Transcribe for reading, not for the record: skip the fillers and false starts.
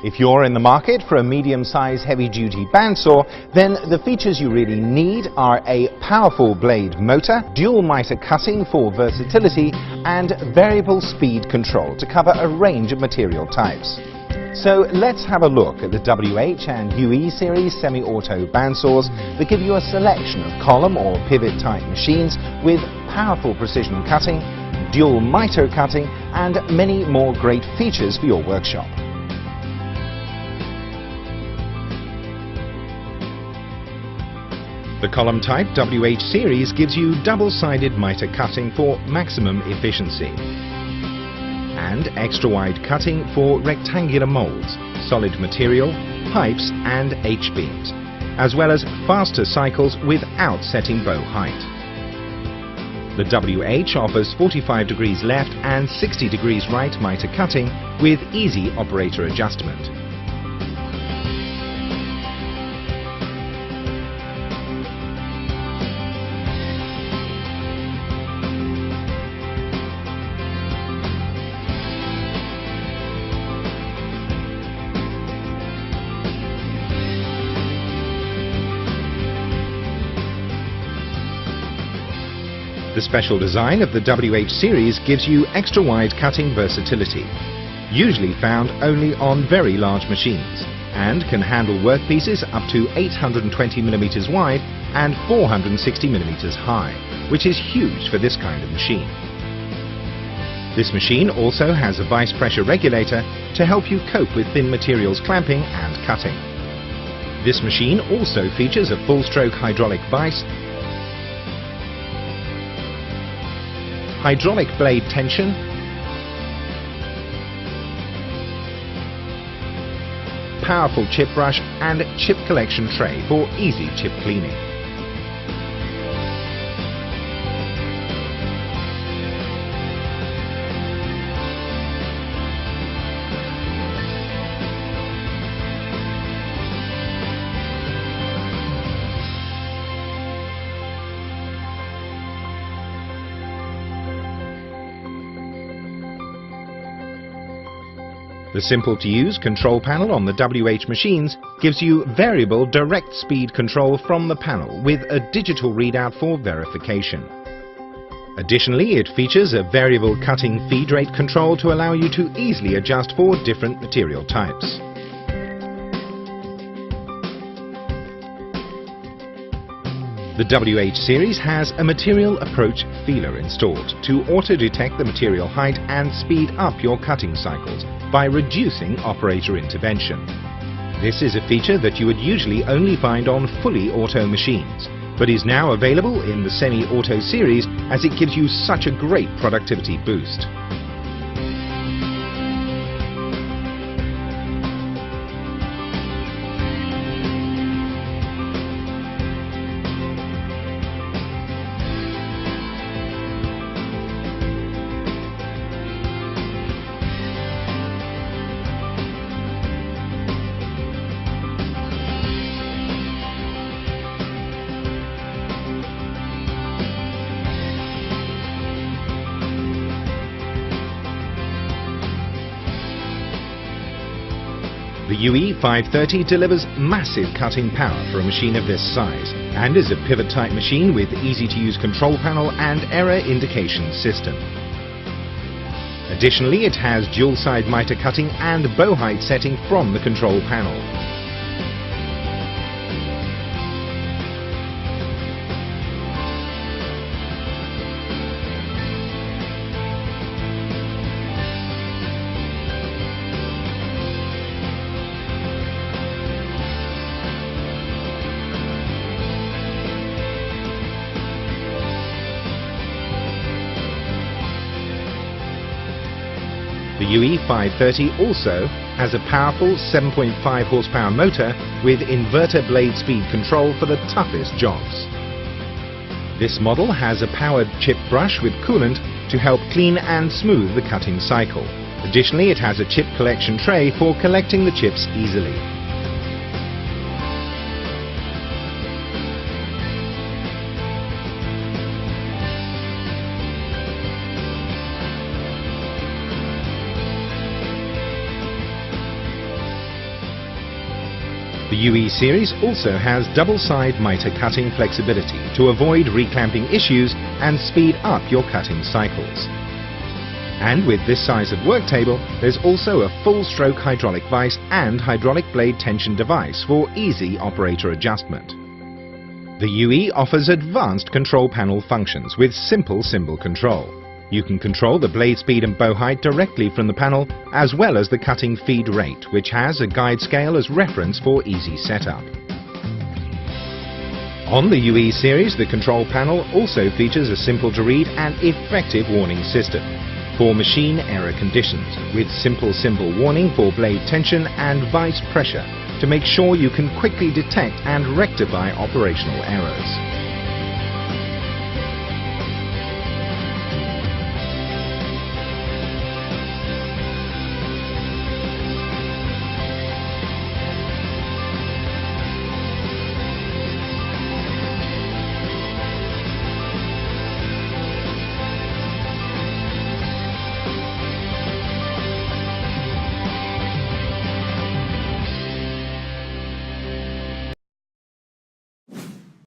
If you're in the market for a medium-sized heavy-duty bandsaw, then the features you really need are a powerful blade motor, dual miter cutting for versatility, and variable speed control to cover a range of material types. So let's have a look at the WH and UE series semi-auto bandsaws that give you a selection of column or pivot type machines with powerful precision cutting, dual miter cutting, and many more great features for your workshop. The column type WH series gives you double-sided miter cutting for maximum efficiency and extra-wide cutting for rectangular molds, solid material, pipes and H-beams, as well as faster cycles without setting bow height. The WH offers 45 degrees left and 60 degrees right miter cutting with easy operator adjustment. The special design of the WH series gives you extra-wide cutting versatility, usually found only on very large machines, and can handle workpieces up to 820mm wide and 460mm high, which is huge for this kind of machine. This machine also has a vice pressure regulator to help you cope with thin materials clamping and cutting. This machine also features a full-stroke hydraulic vice, hydraulic blade tension, powerful chip brush and chip collection tray for easy chip cleaning. The simple-to-use control panel on the WH machines gives you variable direct speed control from the panel with a digital readout for verification. Additionally, it features a variable cutting feed rate control to allow you to easily adjust for different material types. The WH series has a material approach feeler installed to auto-detect the material height and speed up your cutting cycles by reducing operator intervention. This is a feature that you would usually only find on fully auto machines, but is now available in the semi-auto series as it gives you such a great productivity boost. The UE 530 delivers massive cutting power for a machine of this size and is a pivot-type machine with easy-to-use control panel and error indication system. Additionally, it has dual-side miter cutting and bow height setting from the control panel. The UE 530 also has a powerful 7.5 horsepower motor with inverter blade speed control for the toughest jobs. This model has a powered chip brush with coolant to help clean and smooth the cutting cycle. Additionally, it has a chip collection tray for collecting the chips easily. The UE series also has double-side miter cutting flexibility to avoid reclamping issues and speed up your cutting cycles. And with this size of work table, there's also a full-stroke hydraulic vise and hydraulic blade tension device for easy operator adjustment. The UE offers advanced control panel functions with simple symbol control. You can control the blade speed and bow height directly from the panel, as well as the cutting feed rate, which has a guide scale as reference for easy setup. On the UE series, the control panel also features a simple-to-read and effective warning system for machine error conditions, with simple symbol warning for blade tension and vise pressure to make sure you can quickly detect and rectify operational errors.